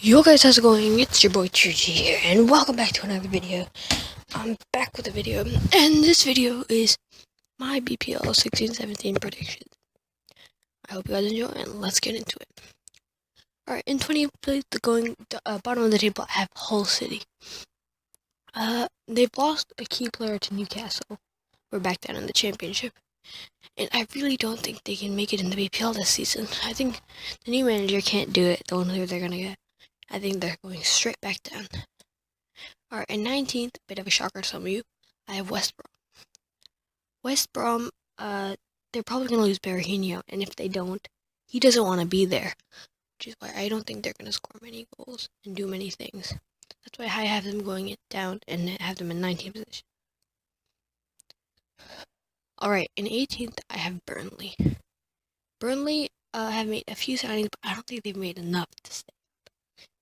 Yo guys, how's it going? It's your boy Chooji here, and welcome back to another video. I'm back with a video, and this video is my BPL 16-17 predictions. I hope you guys enjoy, and let's get into it. Alright, in 20th place, bottom of the table, I have Hull City. They've lost a key player to Newcastle. We're back down in the championship, and I really don't think they can make it in the BPL this season. I think the new manager can't do it, the one who they're gonna get. I think they're going straight back down. Alright, in 19th, bit of a shocker to some of you, I have West Brom. West Brom, they're probably going to lose Berahino, and if they don't, he doesn't want to be there, which is why I don't think they're going to score many goals and do many things. That's why I have them going down and have them in 19th position. Alright, in 18th, I have Burnley. Burnley have made a few signings, but I don't think they've made enough to stay up.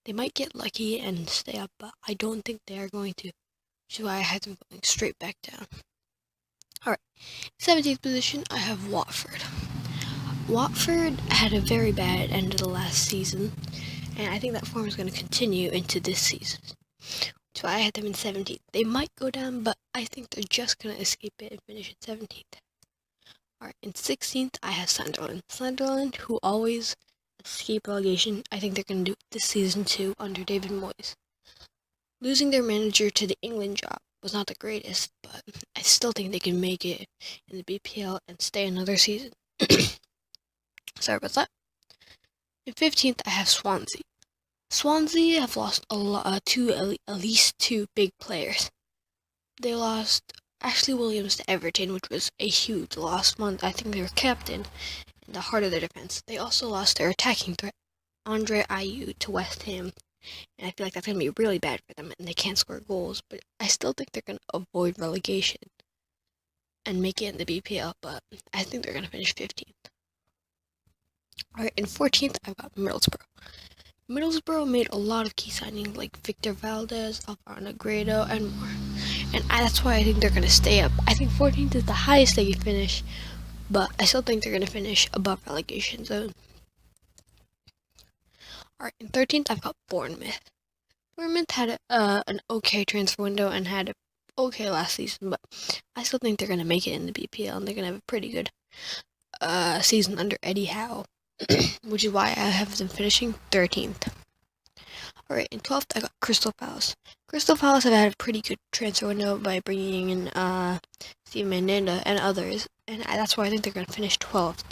They might get lucky and stay up, but I don't think they are going to, which is why I have them going straight back down. Alright, 17th position, I have Watford. Watford had a very bad end of the last season, and I think that form is going to continue into this season. So I had them in 17th. They might go down, but I think they're just going to escape it and finish at 17th. Alright, in 16th, I have Sunderland. Sunderland, who always escape relegation, I think they're going to do it this season too under David Moyes. Losing their manager to the England job was not the greatest, but I still think they can make it in the BPL and stay another season. Sorry about that. In 15th, I have Swansea. Swansea have lost at least two big players. They lost Ashley Williams to Everton, which was a huge loss. I think they were captain in the heart of their defense. They also lost their attacking threat, Andre Ayew, to West Ham. And I feel like that's going to be really bad for them, and they can't score goals. But I still think they're going to avoid relegation and make it in the BPL, but I think they're going to finish 15th. Alright, in 14th, I've got Middlesbrough. Middlesbrough made a lot of key signings like Victor Valdez, Alvaro Negredo, and more. And that's why I think they're going to stay up. I think 14th is the highest they can finish, but I still think they're going to finish above relegation zone. Alright, in 13th, I've got Bournemouth. Bournemouth had an okay transfer window and had an okay last season, but I still think they're going to make it in the BPL, and they're going to have a pretty good season under Eddie Howe, which is why I have them finishing 13th. Alright, in 12th, I got Crystal Palace. Crystal Palace have had a pretty good transfer window by bringing in Steve Mandanda and others, and that's why I think they're going to finish 12th.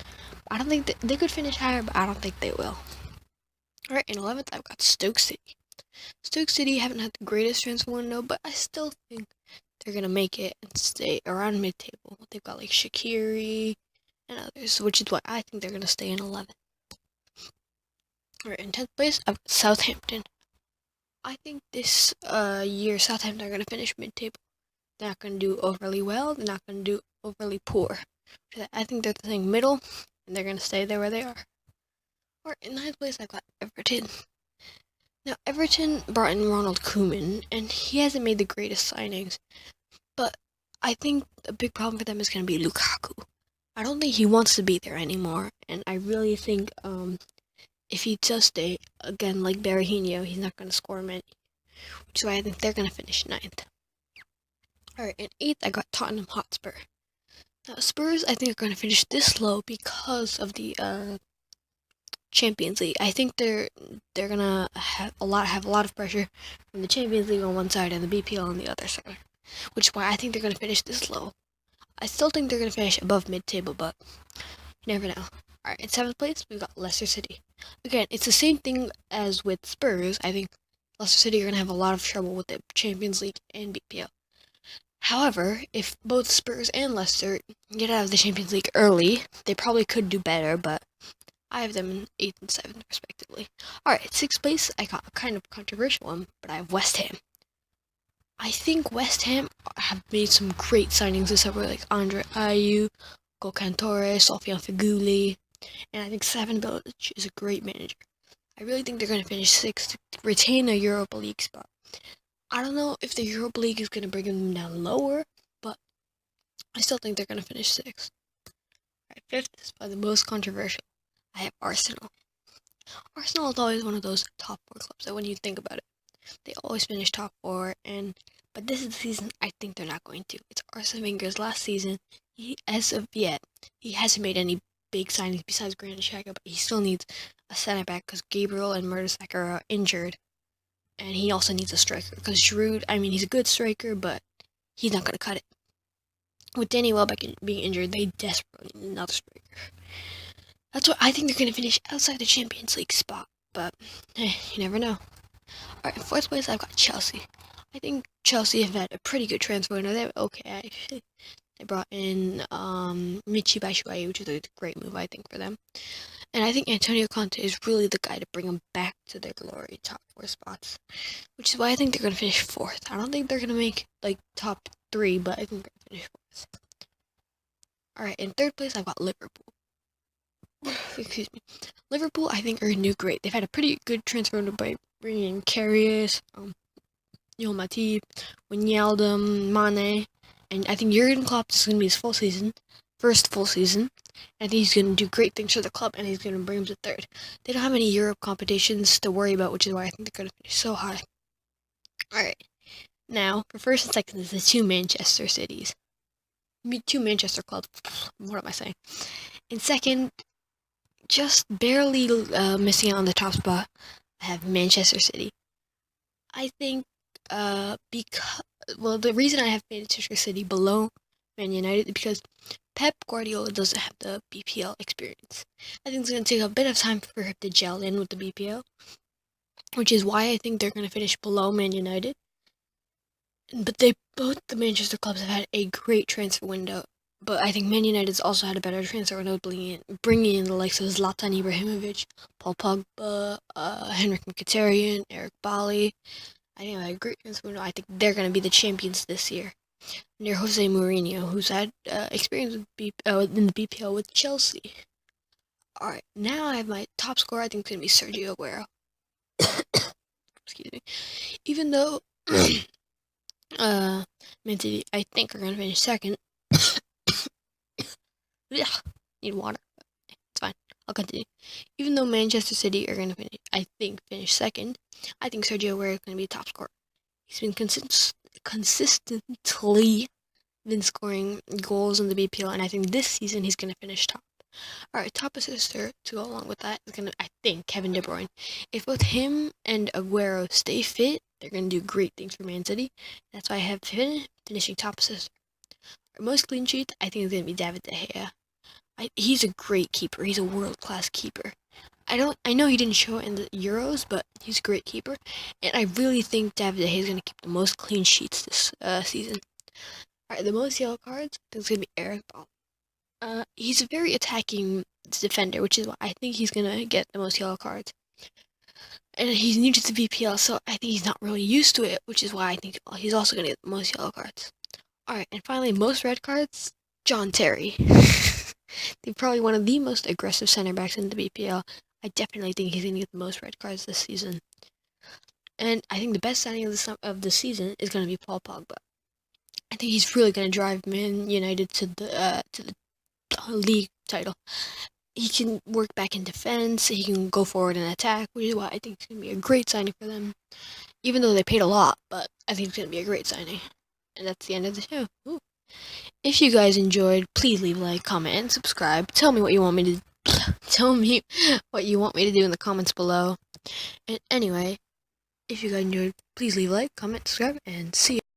I don't think they could finish higher, but I don't think they will. Alright, in 11th, I've got Stoke City. Stoke City haven't had the greatest transfer window, but I still think they're going to make it and stay around mid-table. They've got like Shaqiri and others, which is why I think they're going to stay in 11th. Alright, in 10th place, I've got Southampton. I think this year Southampton are going to finish mid-table. They're not going to do overly well. They're not going to do overly poor. I think they're staying middle, and they're going to stay there where they are. Or in 9th place, I've got Everton. Now, Everton brought in Ronald Koeman, and he hasn't made the greatest signings. But I think a big problem for them is going to be Lukaku. I don't think he wants to be there anymore, and I really think if he does stay, again, like Berahino, he's not going to score many. Which is why I think they're going to finish 9th. Alright, in 8th, I got Tottenham Hotspur. Now, Spurs, I think, are going to finish this low because of the Champions League. I think they're gonna have a lot of pressure from the Champions League on one side and the BPL on the other side, which is why I think they're gonna finish this low. I still think they're gonna finish above mid-table, but you never know. Alright, in 7th place, we've got Leicester City. Again, it's the same thing as with Spurs. I think Leicester City are gonna have a lot of trouble with the Champions League and BPL. However, if both Spurs and Leicester get out of the Champions League early, they probably could do better, but I have them in 8th and 7th, respectively. Alright, 6th place, I got a kind of controversial one, but I have West Ham. I think West Ham have made some great signings this summer, like Andre Ayew, Gökhan Torres, Sofian Feghouli, and I think Slaven Bilic is a great manager. I really think they're going to finish 6th to retain a Europa League spot. I don't know if the Europa League is going to bring them down lower, but I still think they're going to finish 6th. Alright, 5th is by the most controversial. I have Arsenal. Arsenal is always one of those top four clubs that when you think about it, they always finish top four. But this is the season I think they're not going to. It's Arsene Wenger's last season. As of yet, he hasn't made any big signings besides Granit Xhaka, but he still needs a center back because Gabriel and Mertesacker are injured, and he also needs a striker because Giroud. I mean, he's a good striker, but he's not going to cut it. With Danny Welbeck being injured, they desperately need another striker. That's why I think they're going to finish outside the Champions League spot, but you never know. Alright, in fourth place, I've got Chelsea. I think Chelsea have had a pretty good transfer window. They're okay, actually. They brought in Michy Batshuayi, which is a great move, I think, for them. And I think Antonio Conte is really the guy to bring them back to their glory, top four spots. Which is why I think they're going to finish fourth. I don't think they're going to make, top three, but I think they're going to finish fourth. Alright, in third place, I've got Liverpool. Excuse me. Liverpool, I think, are new great. They've had a pretty good transfer window by bringing in Karius, Matip, Wijnaldum, Mane, and I think Jurgen Klopp is going to be his first full season. I think he's going to do great things for the club, and he's going to bring them to third. They don't have any Europe competitions to worry about, which is why I think they're going to finish so high. Alright, now, for first and second is the two Manchester cities. Two Manchester clubs. What am I saying? In second, just barely missing out on the top spot, I have Manchester City. I think the reason I have Manchester City below Man United is because Pep Guardiola doesn't have the BPL experience. I think it's going to take a bit of time for him to gel in with the BPL, which is why I think they're going to finish below Man United. But both the Manchester clubs have had a great transfer window. But I think Man United's also had a better transfer window, bringing in the likes of Zlatan Ibrahimovic, Paul Pogba, Henrik Mkhitaryan, Eric Bailly. I think they had a great transfer window. I think they're going to be the champions this year. Near Jose Mourinho, who's had experience in the BPL with Chelsea. Alright, now I have my top scorer. I think it's going to be Sergio Aguero. Excuse me. Even though Man City, I think, are going to finish second. Need water. It's fine. I'll continue. Even though Manchester City are going to finish second, I think Sergio Aguero is going to be top scorer. He's been consistently been scoring goals in the BPL, and I think this season he's going to finish top. Alright, top assister to go along with that is going to, I think, Kevin De Bruyne. If both him and Aguero stay fit, they're going to do great things for Man City. That's why I have finishing top assister. Most clean sheets, I think it's going to be David De Gea. He's a great keeper. He's a world-class keeper. I know he didn't show it in the Euros, but he's a great keeper. And I really think David De Gea is going to keep the most clean sheets this season. Alright, the most yellow cards, I think it's going to be Eric Bailly. He's a very attacking defender, which is why I think he's going to get the most yellow cards. And he's new to the BPL, so I think he's not really used to it, which is why I think he's also going to get the most yellow cards. Alright, and finally, most red cards, John Terry. They're probably one of the most aggressive center backs in the BPL. I definitely think he's going to get the most red cards this season. And I think the best signing of the season is going to be Paul Pogba. I think he's really going to drive Man United to the league title. He can work back in defense. He can go forward and attack, which is why I think it's going to be a great signing for them. Even though they paid a lot, but I think it's going to be a great signing. And that's the end of the show. Ooh. If you guys enjoyed, please leave a like, comment, and subscribe. Tell me what you want me to do in the comments below. And anyway, if you guys enjoyed, please leave a like, comment, subscribe, and see you.